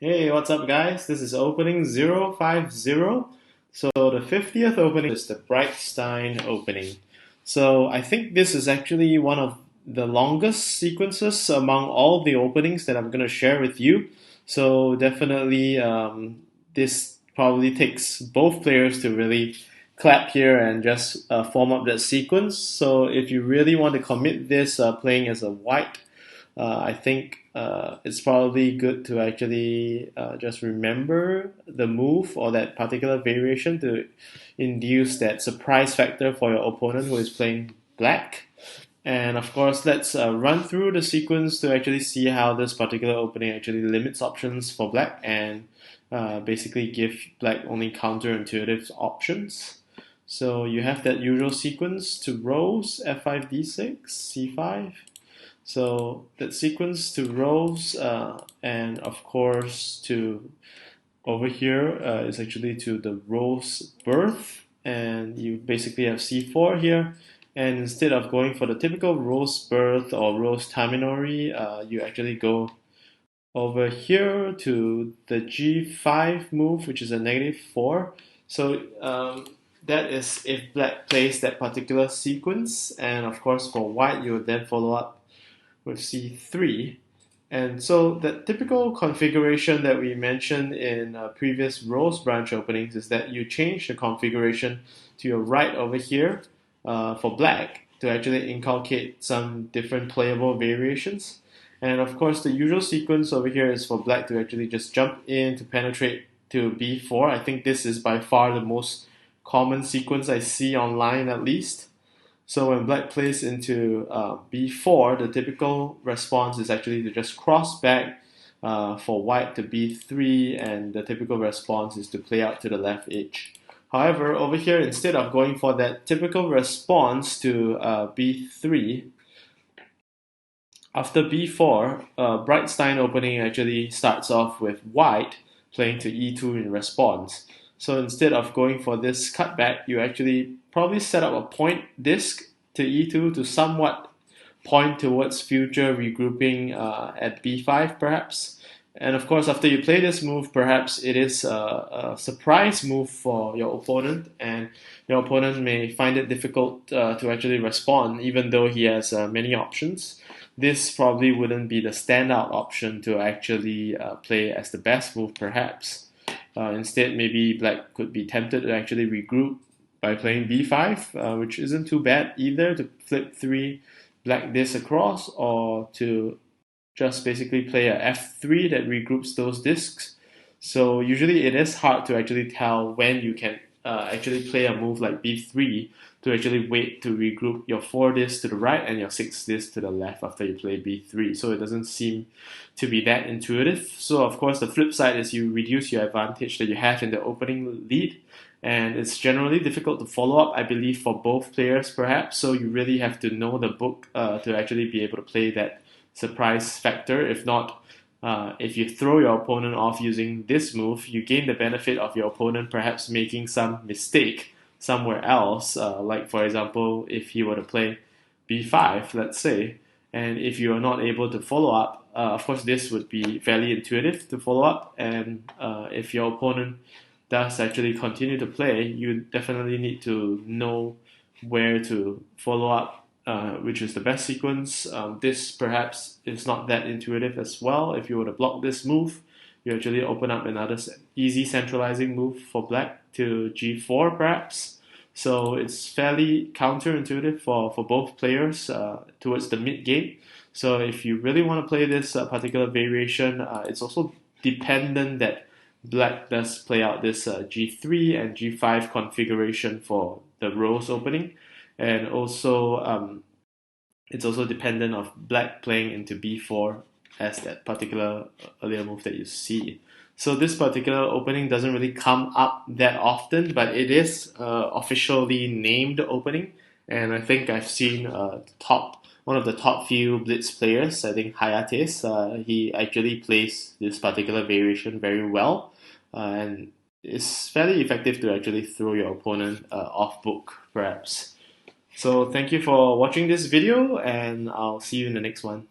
Hey, what's up, guys? This is opening 050. So, the 50th opening is the Brightstein opening. So, I think this is actually one of the longest sequences among all the openings that I'm going to share with you. So, definitely, this probably takes both players to really clap here and just form up that sequence. So, if you really want to commit this playing as a white, I think it's probably good to actually just remember the move or that particular variation to induce that surprise factor for your opponent who is playing black. And of course, let's run through the sequence to actually see how this particular opening actually limits options for black and basically give black only counterintuitive options. So you have that usual sequence to rows f5 d6 c5. So that sequence to rows and of course to over here is actually to the rose birth, and you basically have c4 here, and instead of going for the typical rose birth or rose terminori, you actually go over here to the g5 move, which is a -4. So that is if black plays that particular sequence, and of course for white you would then follow up with C3. And so the typical configuration that we mentioned in previous rose branch openings is that you change the configuration to your right over here for black to actually inculcate some different playable variations. And of course, the usual sequence over here is for black to actually just jump in to penetrate to b4. I think this is by far the most common sequence I see online, at least. So when black plays into b4, the typical response is actually to just cross back for white to b3, and the typical response is to play out to the left edge. However, over here, instead of going for that typical response to b3, after b4, Brightstein opening actually starts off with white playing to e2 in response. So instead of going for this cutback, you actually probably set up a point disk to e2 to somewhat point towards future regrouping at b5 perhaps. And of course, after you play this move, perhaps it is a surprise move for your opponent, and your opponent may find it difficult to actually respond, even though he has many options. This probably wouldn't be the standout option to actually play as the best move, perhaps. Instead, maybe black could be tempted to actually regroup by playing b5, which isn't too bad either, to flip 3 black this across, or to just basically play a f3 that regroups those disks. So usually it is hard to actually tell when you can actually play a move like b3 to actually wait to regroup your 4 disks to the right and your 6 disks to the left after you play b3. So it doesn't seem to be that intuitive. So of course the flip side is you reduce your advantage that you have in the opening lead, and it's generally difficult to follow up, I believe, for both players perhaps. So you really have to know the book to actually be able to play that surprise factor. If not, if you throw your opponent off using this move, you gain the benefit of your opponent perhaps making some mistake somewhere else. Like for example, if he were to play b5, let's say, and if you are not able to follow up, of course this would be fairly intuitive to follow up. And if your opponent does actually continue to play, you definitely need to know where to follow up, which is the best sequence. This perhaps is not that intuitive as well. If you were to block this move, you actually open up another easy centralizing move for black to g4 perhaps. So it's fairly counterintuitive for both players towards the mid game. So if you really want to play this particular variation, it's also dependent that black does play out this g3 and g5 configuration for the rose opening, and also it's also dependent of black playing into b4 as that particular earlier move that you see. So this particular opening doesn't really come up that often, but it is officially named opening, and I think I've seen one of the top few blitz players, I think Hayates, he actually plays this particular variation very well, and it's fairly effective to actually throw your opponent off book perhaps. So thank you for watching this video, and I'll see you in the next one.